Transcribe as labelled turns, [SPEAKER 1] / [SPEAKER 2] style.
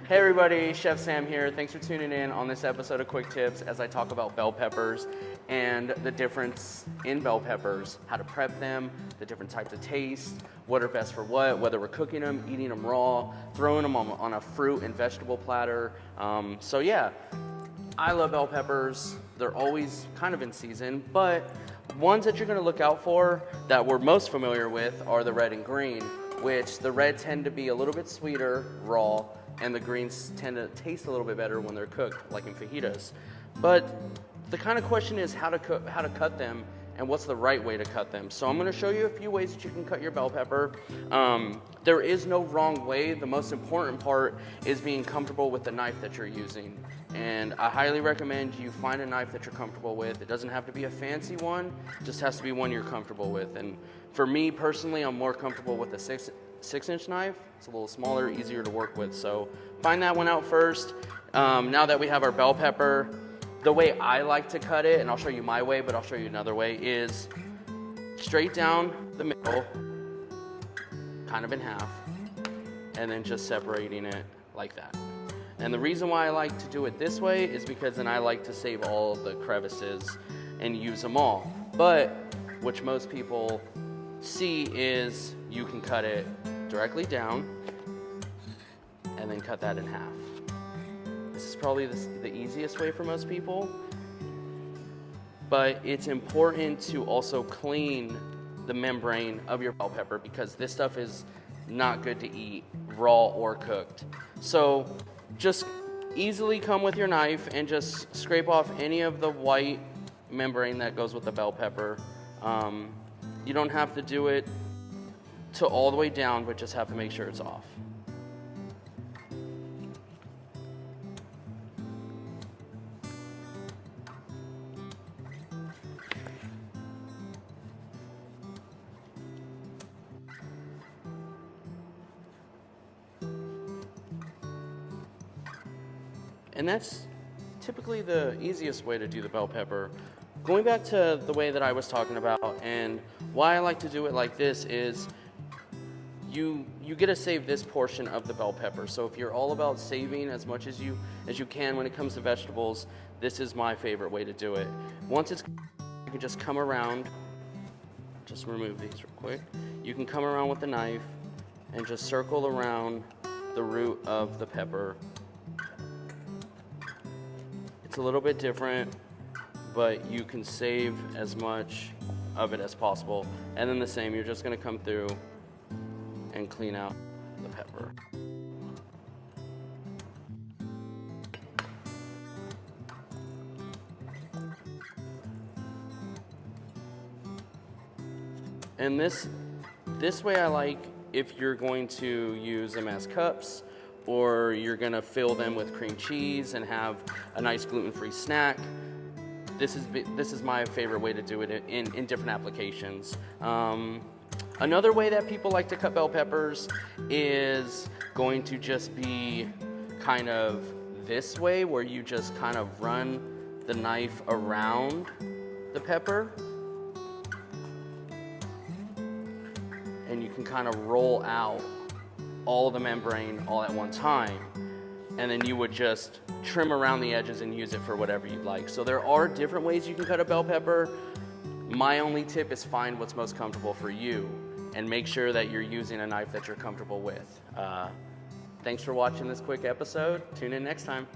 [SPEAKER 1] Hey everybody, Chef Sam here. Thanks for tuning in on this episode of Quick Tips as I talk about bell peppers and the difference in bell peppers, how to prep them, the different types of taste, what are best for what, whether we're cooking them, eating them raw, throwing them on a fruit and vegetable platter. So yeah, I love bell peppers. They're always kind of in season, but ones that you're gonna look out for that we're most familiar with are the red and green, which the red tend to be a little bit sweeter raw, and the greens tend to taste a little bit better when they're cooked, like in fajitas. But the kind of question is how to cut them, and what's the right way to cut them. So I'm gonna show you a few ways that you can cut your bell pepper. There is no wrong way. The most important part is being comfortable with the knife that you're using. And I highly recommend you find a knife that you're comfortable with. It doesn't have to be a fancy one, it just has to be one you're comfortable with. And for me personally, I'm more comfortable with a six-inch knife. It's a little smaller, easier to work with. So find that one out first. Now that we have our bell pepper, the way I like to cut it, and I'll show you my way, but I'll show you another way, is straight down the middle, kind of in half, and then just separating it like that. And the reason why I like to do it this way is because then I like to save all of the crevices and use them all. But, which most people see, is you can cut it directly down and then cut that in half. This is probably the easiest way for most people, but it's important to also clean the membrane of your bell pepper because this stuff is not good to eat raw or cooked. So just easily come with your knife and just scrape off any of the white membrane that goes with the bell pepper. You don't have to do it to all the way down, but just have to make sure it's off. And that's typically the easiest way to do the bell pepper. Going back to the way that I was talking about and why I like to do it like this is you get to save this portion of the bell pepper. So if you're all about saving as much as you can when it comes to vegetables, this is my favorite way to do it. Once it's, you can just come around, just remove these real quick. You can come around with the knife and just circle around the root of the pepper. It's a little bit different, but you can save as much of it as possible. And then the same, you're just gonna come through and clean out the pepper. And this way I like if you're going to use them as cups, or you're gonna fill them with cream cheese and have a nice gluten-free snack. This is my favorite way to do it in different applications. Another way that people like to cut bell peppers is going to just be kind of this way, where you just kind of run the knife around the pepper. And you can kind of roll out all the membrane all at one time. And then you would just trim around the edges and use it for whatever you'd like. So there are different ways you can cut a bell pepper. My only tip is find what's most comfortable for you and make sure that you're using a knife that you're comfortable with. Thanks for watching this quick episode. Tune in next time.